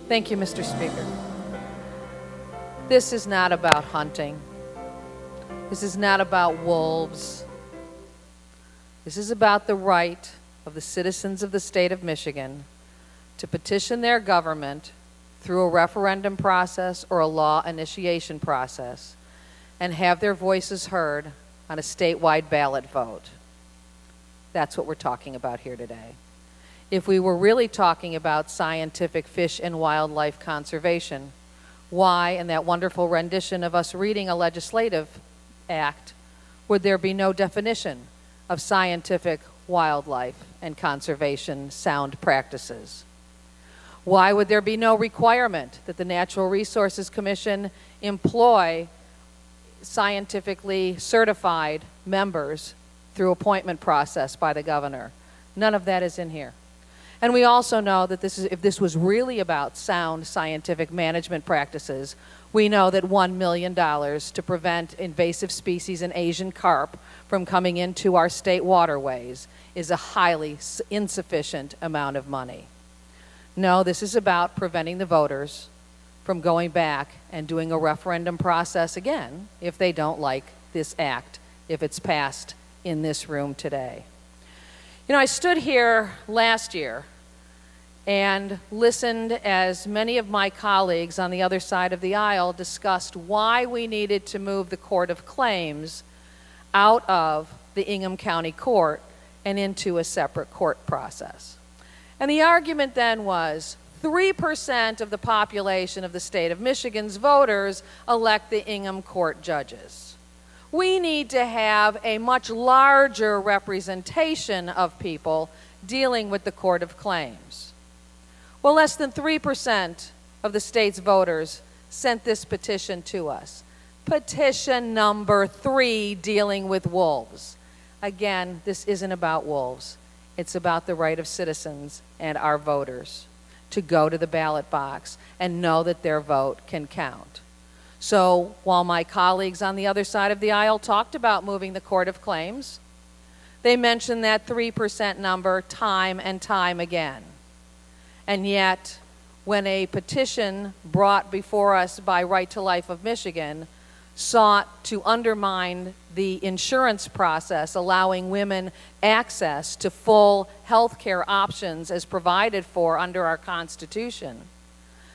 Thank you, Mr. Speaker. This is not about hunting. This is not about wolves. This is about the right of the citizens of the state of Michigan to petition their government through a referendum process or a law initiation process and have their voices heard on a statewide ballot vote. That's what we're talking about here today. If we were really talking about scientific fish and wildlife conservation, why, in that wonderful rendition of us reading a legislative act, would there be no definition of scientific wildlife and conservation sound practices? Why would there be no requirement that the Natural Resources Commission employ scientifically certified members through appointment process by the governor? None of that is in here. And we also know that if this was really about sound scientific management practices, we know that $1 million to prevent invasive species and Asian carp from coming into our state waterways is a highly insufficient amount of money. No, this is about preventing the voters from going back and doing a referendum process again if they don't like this act, if it's passed in this room today. You know, I stood here last year and listened as many of my colleagues on the other side of the aisle discussed why we needed to move the Court of Claims out of the Ingham County Court and into a separate court process. And the argument then was 3% of the population of the state of Michigan's voters elect the Ingham Court judges. We need to have a much larger representation of people dealing with the Court of Claims. Well, less than 3% of the state's voters sent this petition to us. Petition number 3, dealing with wolves. Again, this isn't about wolves. It's about the right of citizens and our voters to go to the ballot box and know that their vote can count. So while my colleagues on the other side of the aisle talked about moving the Court of Claims, they mentioned that 3% number time and time again. And yet, when a petition brought before us by Right to Life of Michigan sought to undermine the insurance process, allowing women access to full health care options as provided for under our Constitution,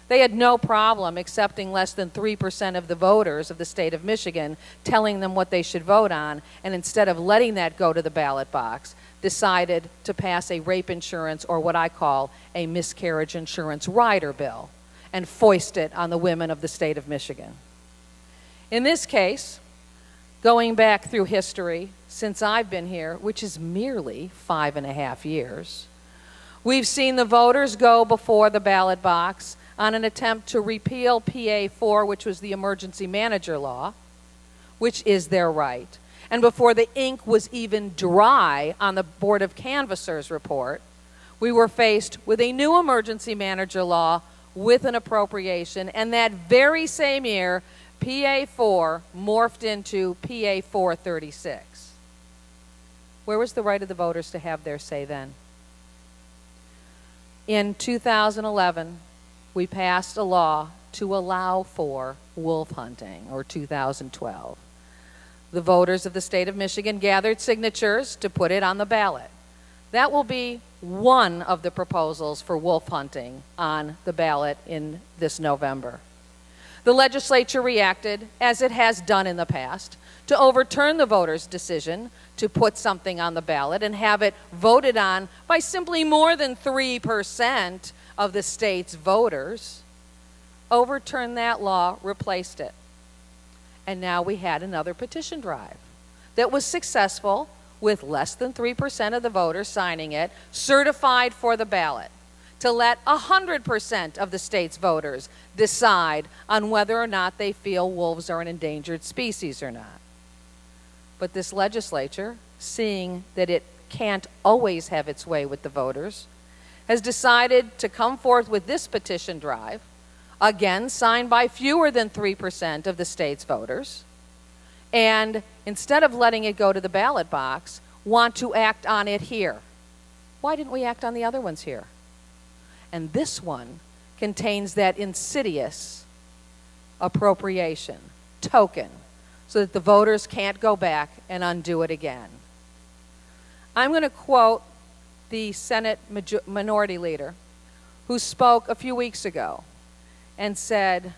they had no problem accepting less than 3% of the voters of the state of Michigan telling them what they should vote on, and instead of letting that go to the ballot box, decided to pass a rape insurance, or what I call a miscarriage insurance rider bill, and foist it on the women of the state of Michigan. In this case, going back through history since I've been here, which is merely 5.5 years, we've seen the voters go before the ballot box on an attempt to repeal PA4, which was the emergency manager law, which is their right. And before the ink was even dry on the Board of Canvassers report, we were faced with a new emergency manager law with an appropriation, and that very same year, PA4 morphed into PA436. Where was the right of the voters to have their say then? In 2011, we passed a law to allow for wolf hunting, or 2012. The voters of the state of Michigan gathered signatures to put it on the ballot. That will be one of the proposals for wolf hunting on the ballot in this November. The legislature reacted, as it has done in the past, to overturn the voters' decision to put something on the ballot and have it voted on by simply more than 3% of the state's voters. Overturned that law, replaced it. And now we had another petition drive that was successful with less than 3% of the voters signing it, certified for the ballot, to let 100% of the state's voters decide on whether or not they feel wolves are an endangered species or not. But this legislature, seeing that it can't always have its way with the voters, has decided to come forth with this petition drive, again signed by fewer than 3% of the state's voters, and instead of letting it go to the ballot box, want to act on it here. Why didn't we act on the other ones here? And this one contains that insidious appropriation token so that the voters can't go back and undo it again. I'm going to quote the Senate Minority Leader who spoke a few weeks ago and said,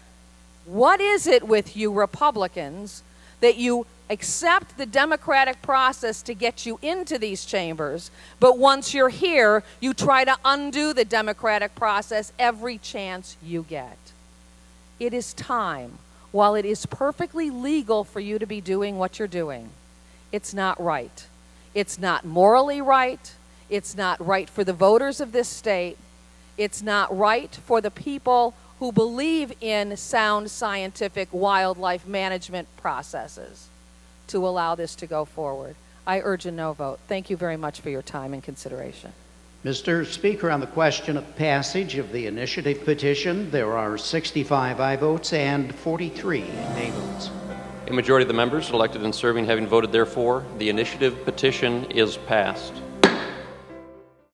"What is it with you Republicans that you accept the democratic process to get you into these chambers, but once you're here, you try to undo the democratic process every chance you get? It is time. While it is perfectly legal for you to be doing what you're doing, it's not right. It's not morally right. It's not right for the voters of this state. It's not right for the people who believe in sound scientific wildlife management processes to allow this to go forward." I urge a no vote. Thank you very much for your time and consideration. Mr. Speaker, on the question of passage of the initiative petition, there are 65 aye votes and 43 nay votes. A majority of the members elected and serving having voted therefore, the initiative petition is passed.